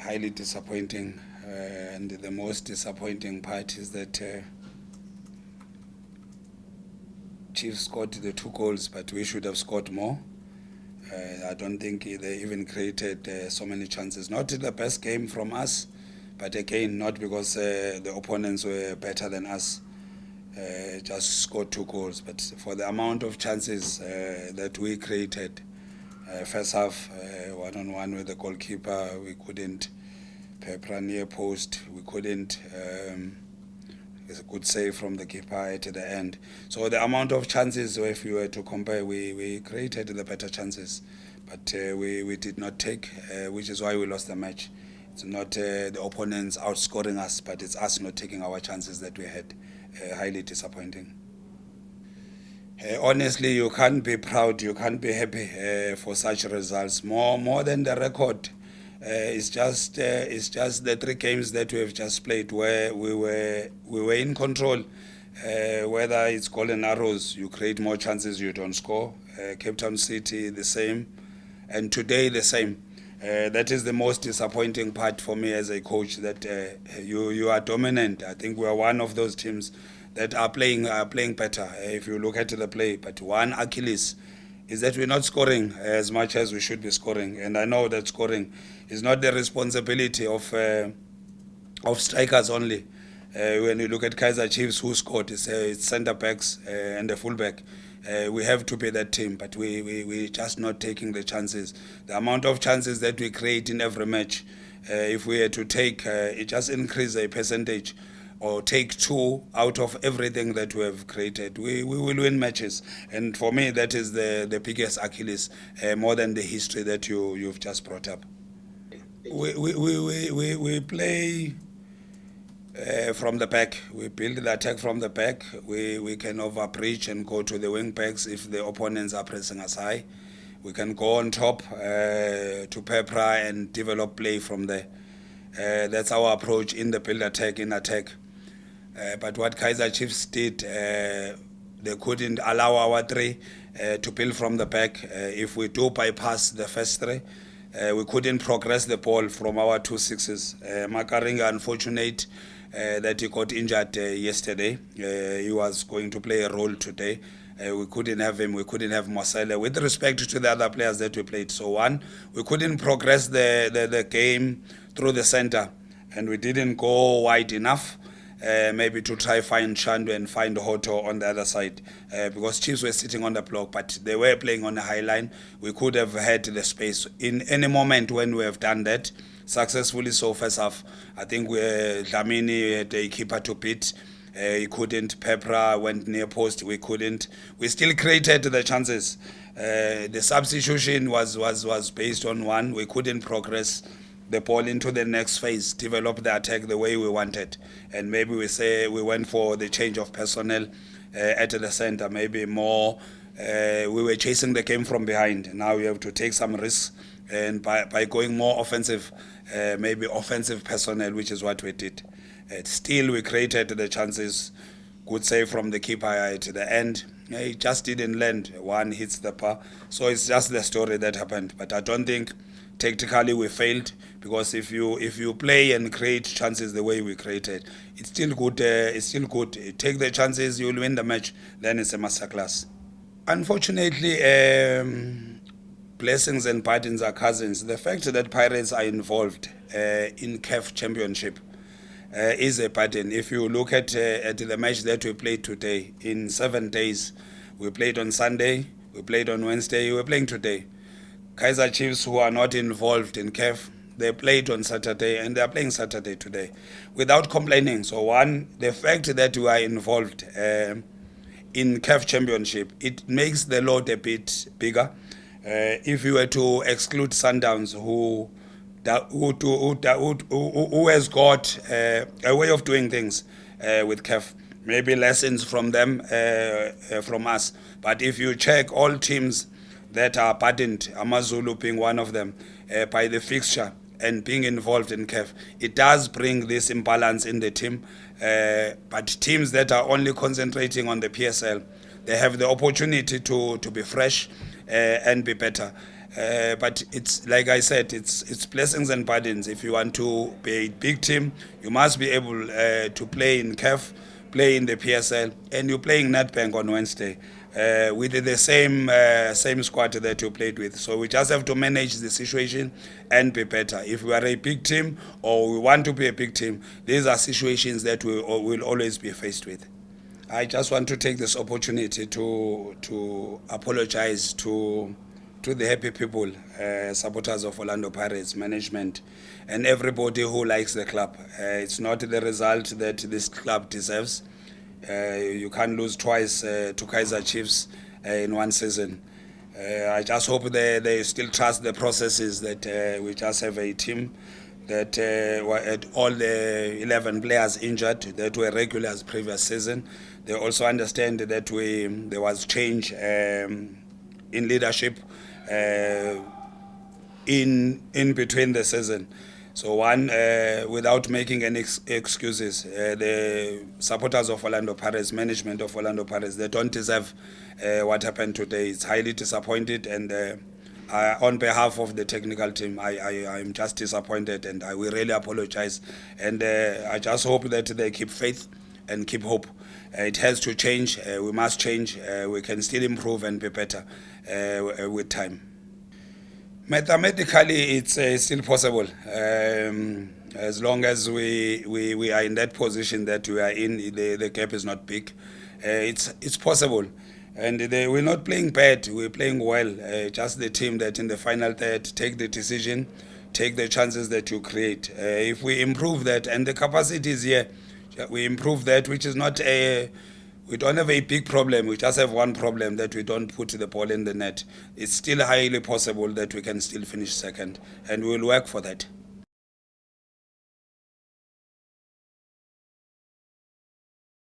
highly disappointing, and the most disappointing part is that Chiefs scored the 2 goals, but we should have scored more. I don't think they even created so many chances. Not the best game from us, but again, not because the opponents were better than us. Just scored 2 goals, but for the amount of chances that we created, first half, one-on-one with the goalkeeper, we couldn't. Peprah near post, we couldn't. It's a good save from the keeper at the end. So the amount of chances, if you were to compare, we created the better chances, but we did not take, which is why we lost the match. It's not the opponents outscoring us, but it's us not taking our chances that we had. Highly disappointing. Honestly, you can't be proud, you can't be happy for such results. More than the record. It's just the 3 games that we have just played where we were in control. Whether it's Golden Arrows, you create more chances, you don't score. Cape Town City, the same, and today the same. That is the most disappointing part for me as a coach. That you are dominant. I think we are one of those teams that are playing better. If you look at the play, but one Achilles is that we're not scoring as much as we should be scoring. And I know that scoring is not the responsibility of strikers only. When you look at Kaizer Chiefs, who scored, it's centre backs and the fullback. We have to be that team, but we just not taking the chances. The amount of chances that we create in every match, if we had to take, it just increase a percentage, or take 2 out of everything that we have created, we will win matches. And for me, that is the biggest Achilles, more than the history that you've just brought up. We play from the back. We build the attack from the back. We can over-breach and go to the wing backs if the opponents are pressing us high. We can go on top to Peprah and develop play from there. That's our approach in the build attack, in attack. But what Kaizer Chiefs did, they couldn't allow our 3 to build from the back. If we do bypass the first 3, we couldn't progress the ball from our 2 6s. Makaringa, unfortunate that he got injured yesterday. He was going to play a role today. We couldn't have him. We couldn't have Marcelo. With respect to the other players that we played, so one, we couldn't progress the game through the center, and we didn't go wide enough. Maybe to try find Shandu and find Hoto on the other side, because Chiefs were sitting on the block, but they were playing on the high line. We could have had the space in any moment when we have done that successfully. So first half, I think Dlamini had a keeper to beat. He couldn't. Peprah went near post. We couldn't. We still created the chances. The substitution was based on one. We couldn't progress the ball into the next phase, develop the attack the way we wanted. And maybe we say we went for the change of personnel at the center, maybe more. We were chasing the game from behind. Now we have to take some risks, and by going more offensive, maybe offensive personnel, which is what we did. Still, we created the chances. Good save from the keeper at the end. He just didn't land. One hits the bar. So it's just the story that happened. But I don't think tactically we failed, because if you play and create chances the way we created, it's still good. Take the chances, you will win the match. Then it's a masterclass. Unfortunately, blessings and burdens are cousins. The fact that Pirates are involved in CAF Championship is a burden. If you look at the match that we played today, in 7 days, we played on Sunday, we played on Wednesday, we're playing today. Kaizer Chiefs, who are not involved in CAF, they played on Saturday and they are playing Saturday today without complaining. So one, the fact that we are involved in CAF Championship, it makes the load a bit bigger. If you were to exclude Sundowns, who has got a way of doing things with CAF, maybe lessons from them, from us. But if you check all teams that are burdened, Amazulu being one of them, by the fixture and being involved in CAF, it does bring this imbalance in the team. But teams that are only concentrating on the PSL, they have the opportunity to be fresh and be better. But it's like I said, it's blessings and burdens. If you want to be a big team, you must be able to play in CAF, play in the PSL, and you're playing Nedbank on Wednesday with the same squad that you played with. So we just have to manage the situation and be better. If we are a big team or we want to be a big team, these are situations that we will always be faced with. I just want to take this opportunity to apologize to the happy people, supporters of Orlando Pirates, management, and everybody who likes the club. It's not the result that this club deserves. You can't lose twice to Kaizer Chiefs in one season. I just hope they still trust the processes, that we just have a team that were all the 11 players injured that were regulars previous season. They also understand that there was change in leadership in between the season. So without making any excuses, the supporters of Orlando Pirates, management of Orlando Pirates, they don't deserve what happened today. It's highly disappointed, and on behalf of the technical team, I'm just disappointed, and I will really apologize. And I just hope that they keep faith and keep hope. It has to change. We must change. We can still improve and be better with time. Mathematically, it's still possible. As long as we are in that position that we are in, the gap is not big. It's possible. And we're not playing bad, we're playing well. Just the team that in the final third take the decision, take the chances that you create. If we improve that, and the capacity is here, we improve that, which is not we don't have a big problem. We just have one problem, that we don't put the ball in the net. It's still highly possible that we can still finish second, and we'll work for that.